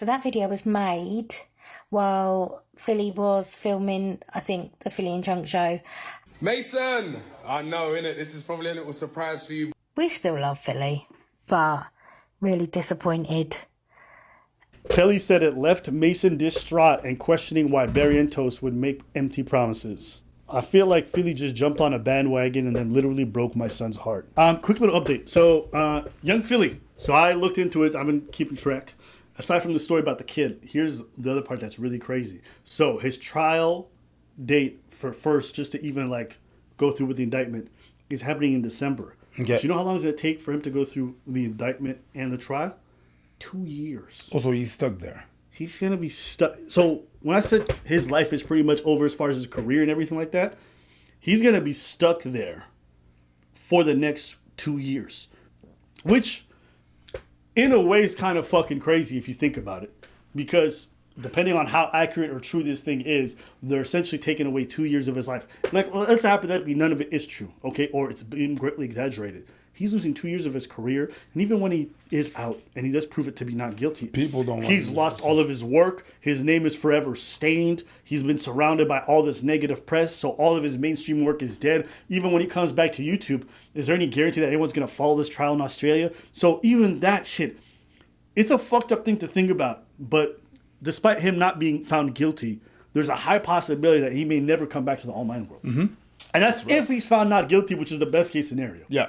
So that video was made while Philly was filming, I think, the Philly and Chunk show. Mason! I know, innit? This is probably a little surprise for you. We still love Philly, but really disappointed. Kelly said it left Mason distraught and questioning why Barrientos would make empty promises. I feel like Philly just jumped on a bandwagon and then literally broke my son's heart. Quick little update. So, young Philly. So I looked into it. I've been keeping track. Aside from the story about the kid, here's the other part that's really crazy. So his trial date for first, just to even like go through with the indictment, is happening in December. Okay. Do you know how long it's going to take for him to go through the indictment and the trial? 2 years. Also, he's stuck there. He's going to be stuck. So when I said his life is pretty much over as far as his career and everything like that, he's going to be stuck there for the next 2 years. Which, in a way, is kind of fucking crazy if you think about it. Because depending on how accurate or true this thing is, they're essentially taking away 2 years of his life. Like, let's say hypothetically none of it is true, okay? Or it's been greatly exaggerated. He's losing 2 years of his career, and even when he is out and he does prove it to be not guilty, People don't want he's to lost all of his work. His name is forever stained. He's been surrounded by all this negative press, so all of his mainstream work is dead. Even when he comes back to YouTube, is there any guarantee that anyone's going to follow this trial in Australia? So even that shit, it's a fucked up thing to think about. But despite him not being found guilty, there's a high possibility that he may never come back to the online world. Mm-hmm. And that's if he's found not guilty, which is the best case scenario. Yeah.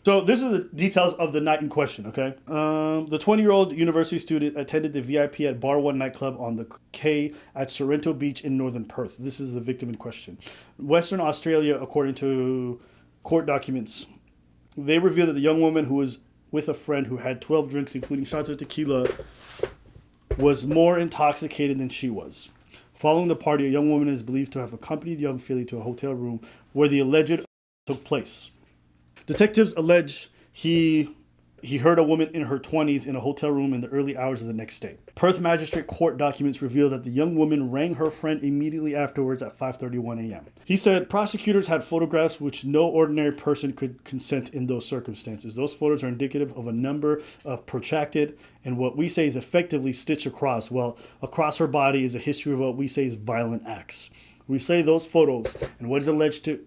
So these are the details of the night in question, okay? The 20-year-old university student attended the VIP at Bar One nightclub on the Quay at Sorrento Beach in northern Perth. This is the victim in question. Western Australia, according to court documents, they revealed that the young woman who was with a friend who had 12 drinks, including shots of tequila, was more intoxicated than she was. Following the party, a young woman is believed to have accompanied young Philly to a hotel room where the alleged took place. Detectives allege he heard a woman in her 20s in a hotel room in the early hours of the next day. Perth Magistrate Court documents reveal that the young woman rang her friend immediately afterwards at 5:31 a.m. He said prosecutors had photographs which no ordinary person could consent in those circumstances. Those photos are indicative of a number of protracted and what we say is effectively stitched across. Well, across her body is a history of what we say is violent acts. We say those photos and what is alleged to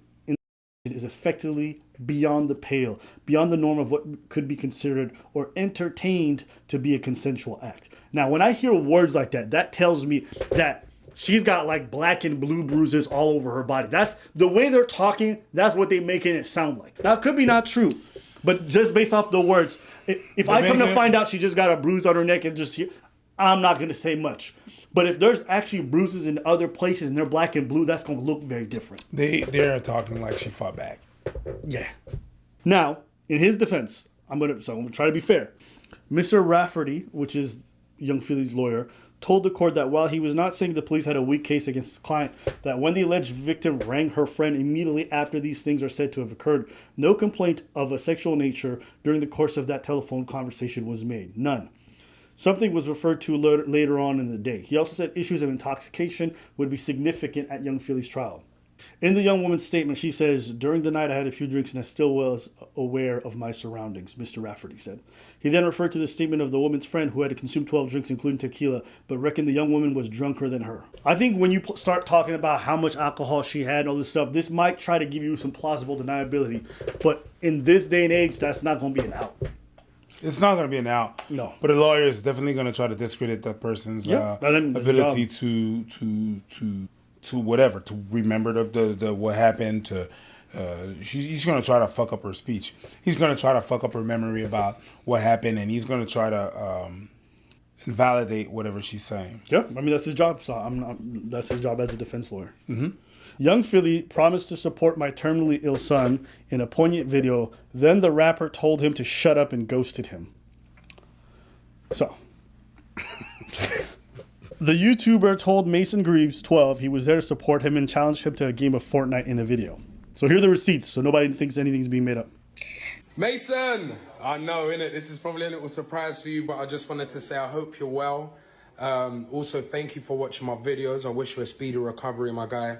is effectively beyond the pale, beyond the norm of what could be considered or entertained to be a consensual act. Now, when I hear words like that, that tells me that she's got like black and blue bruises all over her body. That's the way they're talking. That's what they're making it sound like. Now, it could be not true, but just based off the words, if I come to find out she just got a bruise on her neck and just here, I'm not going to say much. But if there's actually bruises in other places and they're black and blue, that's going to look very different. They're talking like she fought back. Yeah. Now, in his defense, I'm gonna try to be fair. Mr. Rafferty, which is young Philly's lawyer, told the court that while he was not saying the police had a weak case against his client, that when the alleged victim rang her friend immediately after these things are said to have occurred, no complaint of a sexual nature during the course of that telephone conversation was made. None. Something was referred to later on in the day. He also said issues of intoxication would be significant at young Philly's trial. In the young woman's statement, she says, during the night I had a few drinks and I still was aware of my surroundings, Mr. Rafferty said. He then referred to the statement of the woman's friend who had consumed 12 drinks, including tequila, but reckoned the young woman was drunker than her. I think when you start talking about how much alcohol she had and all this stuff, this might try to give you some plausible deniability. But in this day and age, that's not going to be an out. It's not going to be an out. No. But a lawyer is definitely going to try to discredit that person's ability to whatever, to remember the what happened. He's going to try to fuck up her speech. He's going to try to fuck up her memory about what happened, and he's going to try to invalidate whatever she's saying. Yeah, I mean, that's his job. So that's his job as a defense lawyer. Mm-hmm. Young Philly promised to support my terminally ill son in a poignant video. Then the rapper told him to shut up and ghosted him. So, the YouTuber told Mason Greaves, 12, he was there to support him and challenged him to a game of Fortnite in a video. So here are the receipts, so nobody thinks anything's being made up. Mason! I know, innit? This is probably a little surprise for you, but I just wanted to say I hope you're well. Also, thank you for watching my videos. I wish you a speedy recovery, my guy.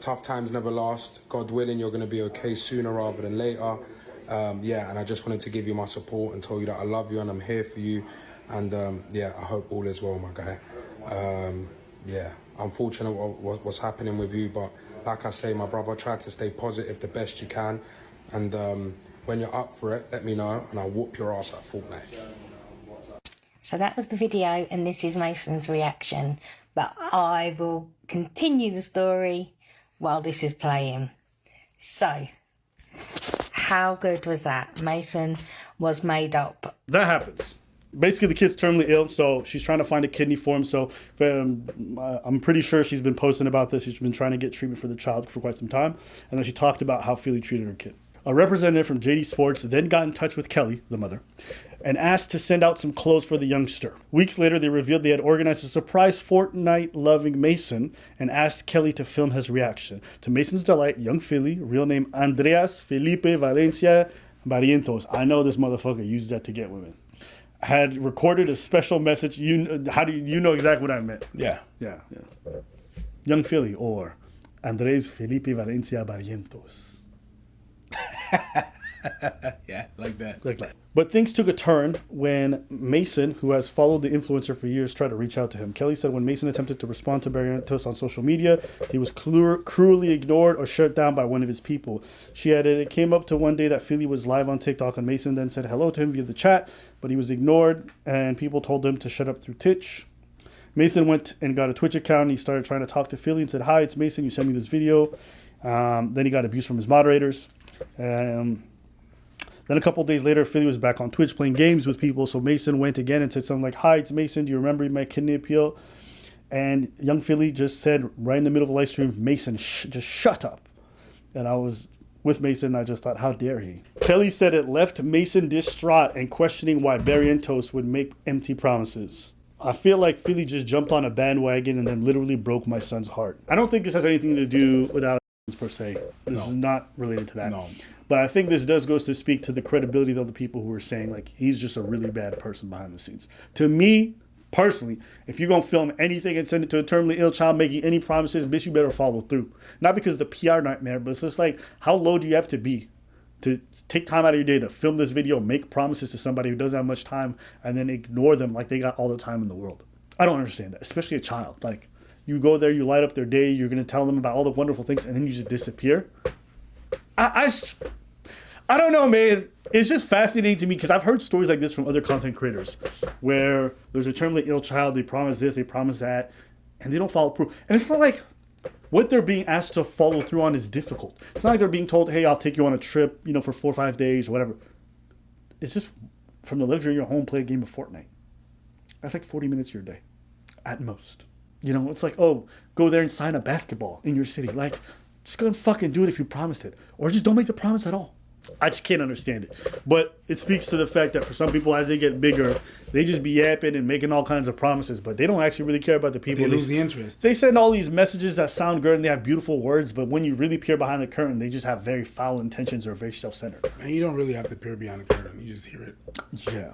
Tough times never last. God willing, you're going to be okay sooner rather than later. And I just wanted to give you my support and tell you that I love you and I'm here for you. And yeah, I hope all is well, my guy. Yeah, unfortunate what's happening with you, but like I say, my brother, try to stay positive the best you can. And when you're up for it, let me know, and I'll whoop your ass at Fortnite. So that was the video, and this is Mason's reaction. But I will continue the story while this is playing. So, how good was that? Mason was made up. That happens. Basically, the kid's terminally ill, so she's trying to find a kidney for him. So I'm pretty sure she's been posting about this. She's been trying to get treatment for the child for quite some time. And then she talked about how Philly treated her kid. A representative from JD Sports then got in touch with Kelly, the mother, and asked to send out some clothes for the youngster. Weeks later, they revealed they had organized a surprise Fortnite-loving Mason and asked Kelly to film his reaction. To Mason's delight, young Philly, real name Andreas Felipe Valencia Barrientos, I know this motherfucker uses that to get women, had recorded a special message. How do you know exactly what I meant? Yeah. Yeah. Young Philly, or Andres Felipe Valencia Barrientos. Yeah, like that. But things took a turn when Mason, who has followed the influencer for years, tried to reach out to him. Kelly said when Mason attempted to respond to Barrientos on social media, he was cruelly ignored or shut down by one of his people. She added, it came up to one day that Philly was live on TikTok and Mason then said hello to him via the chat, but he was ignored and people told him to shut up through Twitch. Mason went and got a Twitch account and he started trying to talk to Philly and said, hi, it's Mason, you sent me this video. Then he got abuse from his moderators. Then a couple of days later, Philly was back on Twitch playing games with people. So Mason went again and said something like, hi, it's Mason. Do you remember my kidney appeal? And young Philly just said right in the middle of the live stream, Mason, just shut up. And I was with Mason and I just thought, how dare he? Kelly said it left Mason distraught and questioning why Barrientos would make empty promises. I feel like Philly just jumped on a bandwagon and then literally broke my son's heart. I don't think this has anything to do with per se. This is not related to that. No. But I think this goes to speak to the credibility of the people who are saying like he's just a really bad person behind the scenes. To me, personally, if you're gonna film anything and send it to a terminally ill child making any promises, bitch, you better follow through. Not because of the PR nightmare, but it's just like how low do you have to be to take time out of your day to film this video, make promises to somebody who doesn't have much time, and then ignore them like they got all the time in the world. I don't understand that, especially a child. Like, you go there, you light up their day, you're going to tell them about all the wonderful things, and then you just disappear. I don't know, man. It's just fascinating to me because I've heard stories like this from other content creators where there's a terminally ill child, they promise this, they promise that, and they don't follow through. And it's not like what they're being asked to follow through on is difficult. It's not like they're being told, hey, I'll take you on a trip, for 4 or 5 days or whatever. It's just from the luxury of your home, play a game of Fortnite. That's like 40 minutes of your day at most. It's like, oh, go there and sign a basketball in your city. Like, just go and fucking do it if you promised it. Or just don't make the promise at all. I just can't understand it. But it speaks to the fact that for some people, as they get bigger, they just be yapping and making all kinds of promises, but they don't actually really care about the people. They lose the interest. They send all these messages that sound good and they have beautiful words, but when you really peer behind the curtain, they just have very foul intentions or very self-centered. And you don't really have to peer behind the curtain. You just hear it. Yeah.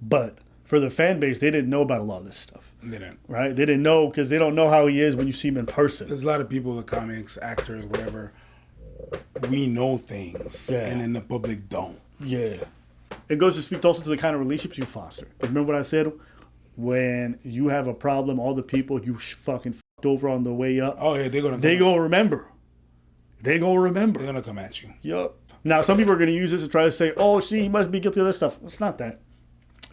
But for the fan base, they didn't know about a lot of this stuff. They didn't. Right? They didn't know because they don't know how he is when you see him in person. There's a lot of people, the comics, actors, whatever, we know things, and then the public don't. Yeah. It goes to speak also to the kind of relationships you foster. Remember what I said? When you have a problem, all the people you fucking fucked over on the way up. Oh, yeah, they're going to remember. They're going to remember. They're going to come at you. Yup. Now, some people are going to use this to try to say, oh, see, he must be guilty of this stuff. It's not that.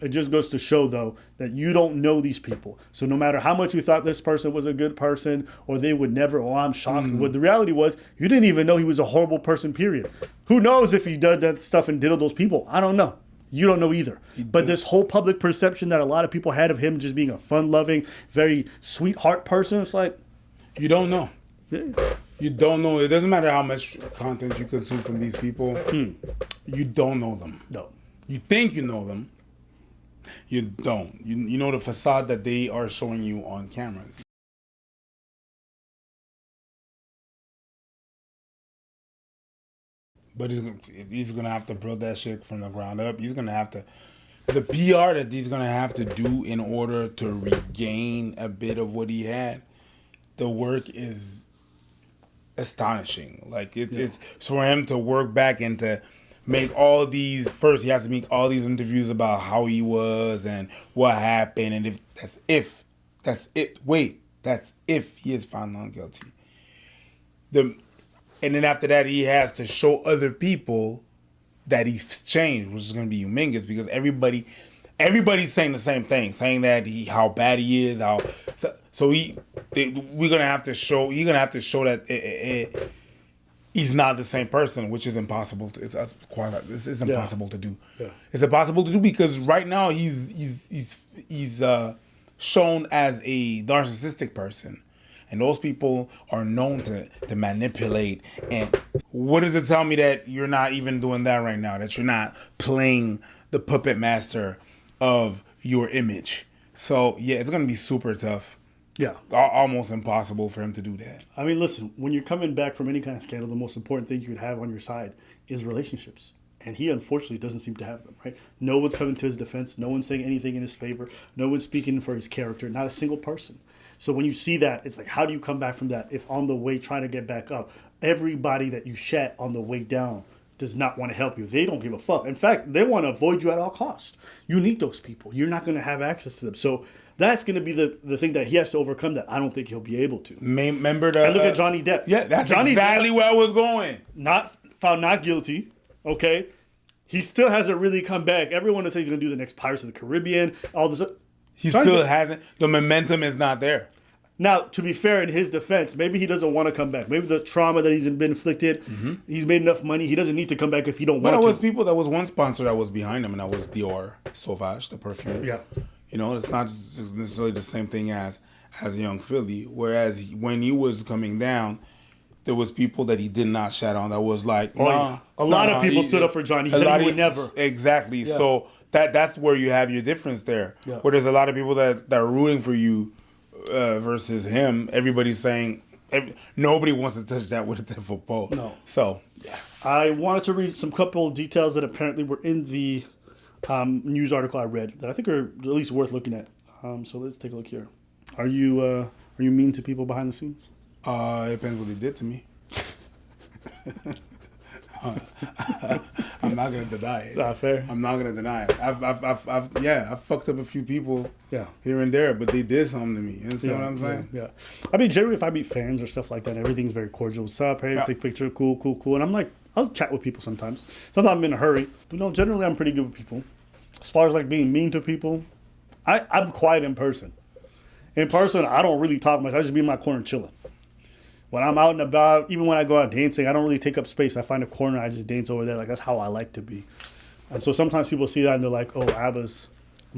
It just goes to show, though, that you don't know these people. So no matter how much you thought this person was a good person or they would never, I'm shocked. What the reality was, you didn't even know he was a horrible person, period. Who knows if he did that stuff and diddled those people? I don't know. You don't know either. But this whole public perception that a lot of people had of him just being a fun-loving, very sweetheart person, it's like... You don't know. Yeah. You don't know. It doesn't matter how much content you consume from these people. You don't know them. No. You think you know them. You don't. You know the facade that they are showing you on cameras. But he's gonna have to build that shit from the ground up. He's gonna have to, the PR that he's gonna have to do in order to regain a bit of what he had. The work is astonishing. Like it's for him to work back into make all these first. He has to make all these interviews about how he was and what happened, and that's if he is found not guilty. And then after that, he has to show other people that he's changed, which is going to be humongous because everybody's saying the same thing, saying that how bad he is, we're gonna have to show. You're gonna have to show that he's not the same person, which is impossible. It's impossible to do. Yeah. It's impossible to do because right now he's shown as a narcissistic person. And those people are known to manipulate. And what does it tell me that you're not even doing that right now? That you're not playing the puppet master of your image. So, yeah, it's going to be super tough. Yeah. Almost impossible for him to do that. I mean, listen, when you're coming back from any kind of scandal, the most important thing you could have on your side is relationships. And he, unfortunately, doesn't seem to have them, right? No one's coming to his defense. No one's saying anything in his favor. No one's speaking for his character. Not a single person. So when you see that, it's like, how do you come back from that if on the way trying to get back up, everybody that you shat on the way down does not want to help you? They don't give a fuck. In fact, they want to avoid you at all costs. You need those people. You're not going to have access to them. So that's going to be the thing that he has to overcome that I don't think he'll be able to. Remember the... And look at Johnny Depp. Yeah, that's Johnny exactly Depp, where I was going. Found not guilty, okay? He still hasn't really come back. Everyone is saying he's going to do the next Pirates of the Caribbean, all this. He still hasn't. The momentum is not there. Now, to be fair, in his defense, maybe he doesn't want to come back. Maybe the trauma that he's been inflicted, he's made enough money. He doesn't need to come back if he don't want to. But there was one sponsor that was behind him, and that was Dior Sauvage, the perfume. Yeah. You know, it's not just necessarily the same thing as Young Philly. Whereas when he was coming down, there was people that he did not shat on that was like, a lot of people stood up for Johnny. He said he would never. Exactly. Yeah. So that's where you have your difference there. Yeah. Where there's a lot of people that are rooting for you versus him. Everybody's saying nobody wants to touch that with a 10-foot pole. No. So I wanted to read some couple of details that apparently were in the news article I read that I think are at least worth looking at. So let's take a look here. Are you mean to people behind the scenes? It depends what they did to me. I'm not gonna deny it. Not fair. I'm not gonna deny it. I've fucked up a few people. Yeah. Here and there, but they did something to me. You understand what I'm saying? Yeah. I mean, generally, if I meet fans or stuff like that, everything's very cordial. What's up? Hey, take a picture. Cool. And I'm like, I'll chat with people sometimes. Sometimes I'm in a hurry, but no, generally I'm pretty good with people. As far as like being mean to people, I'm quiet in person. In person, I don't really talk much. I just be in my corner chilling. When I'm out and about, even when I go out dancing, I don't really take up space. I find a corner, I just dance over there. Like, that's how I like to be. And so sometimes people see that and they're like, oh, Abba's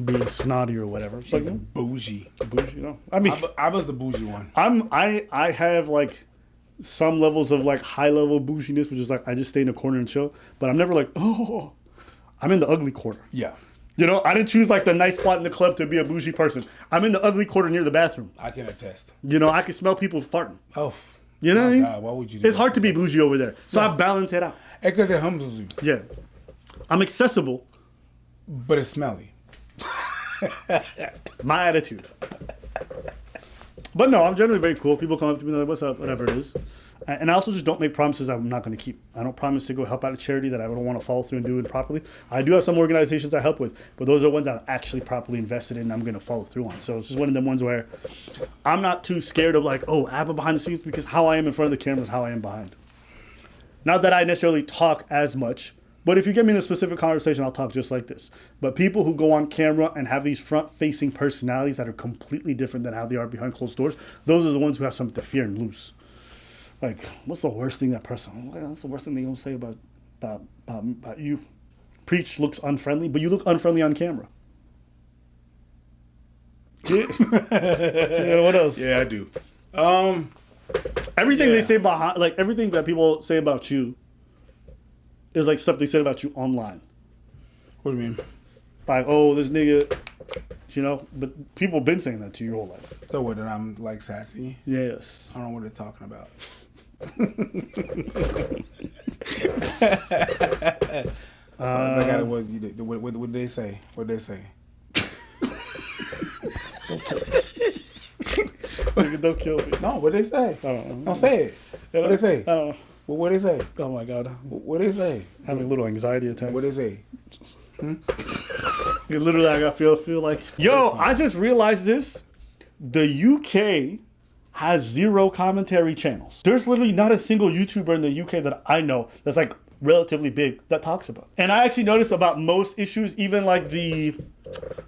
being snotty or whatever. It's like, bougie. Bougie, you know? I mean, Abba's the bougie one. I have like some levels of like high level bouginess, which is like I just stay in a corner and chill. But I'm never like, oh, I'm in the ugly corner. Yeah. You know, I didn't choose like the nice spot in the club to be a bougie person. I'm in the ugly corner near the bathroom. I can attest. You know, I can smell people farting. Oh. You know what I mean? God, why would you do It's that? hard to be bougie over there. So I balance it out. Because it humbles you. Yeah. I'm accessible. But it's smelly. My attitude. But no, I'm generally very cool. People come up to me like, what's up? Whatever it is. And I also just don't make promises I'm not going to keep. I don't promise to go help out a charity that I don't want to follow through and do it properly. I do have some organizations I help with, but those are ones I'm actually properly invested in and I'm going to follow through on. So it's just one of them ones where I'm not too scared of like, oh, Abba behind the scenes, because how I am in front of the camera is how I am behind. Not that I necessarily talk as much, but if you get me in a specific conversation, I'll talk just like this. But people who go on camera and have these front-facing personalities that are completely different than how they are behind closed doors, those are the ones who have something to fear and lose. Like, what's the worst thing that person? What's the worst thing they're gonna say about you? Preach looks unfriendly, but you look unfriendly on camera. Yeah, what else? Yeah, I do. Everything they say behind, like everything that people say about you, is like stuff they said about you online. What do you mean? Like, oh, this nigga, you know. But people been saying that to you your whole life. So what? That I'm like sassy? Yes. I don't know what they're talking about. What did they say? What did they say? Nigga, don't kill me. No, what did they say? I don't know. Don't say it. What did they say? I don't know. What they say? Oh my god, What they say? having a little anxiety attack. What they say? You literally, I feel like. Yo, I just realized this. The UK has 0 commentary channels. There's literally not a single YouTuber in the UK that I know that's like relatively big that talks about. And I actually noticed about most issues, even like the,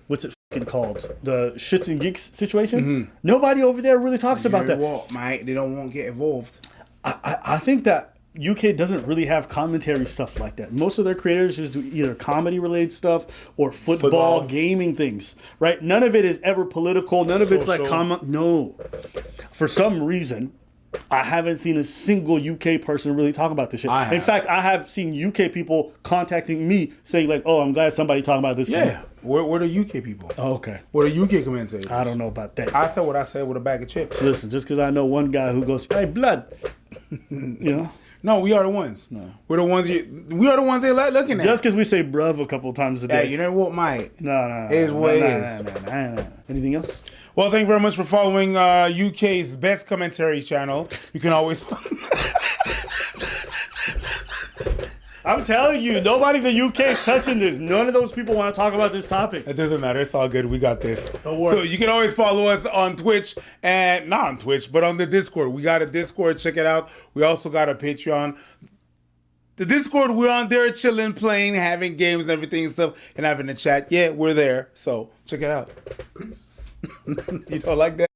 what's it fucking called? The shits and geeks situation. Nobody over there really talks about that. What, mate? They don't want to get involved. I think that UK doesn't really have commentary stuff like that. Most of their creators just do either comedy related stuff or football, gaming things, right? None of it is ever political. None of it's like no. For some reason, I haven't seen a single UK person really talk about this shit. In fact, I have seen UK people contacting me saying like, "Oh, I'm glad somebody talking about this." Yeah. Where the UK people? Oh, okay. Where the UK commentators? I don't know about that. I said what I said with a bag of chips. Listen, just because I know one guy who goes, "Hey, blood," you know. No, we are the ones. No. We're the ones. We are the ones they like looking at. Just because we say "bruv" a couple times a day. Hey, you know what, mate? No. Is what it is. Anything else? Well, thank you very much for following UK's best commentary channel. You can always. I'm telling you, nobody in the UK is touching this. None of those people want to talk about this topic. It doesn't matter. It's all good. We got this. Don't worry. So you can always follow us on Twitch and not on Twitch, but on the Discord. We got a Discord. Check it out. We also got a Patreon. The Discord, we're on there chilling, playing, having games and everything and stuff, and having a chat. Yeah, we're there. So check it out. You don't like that?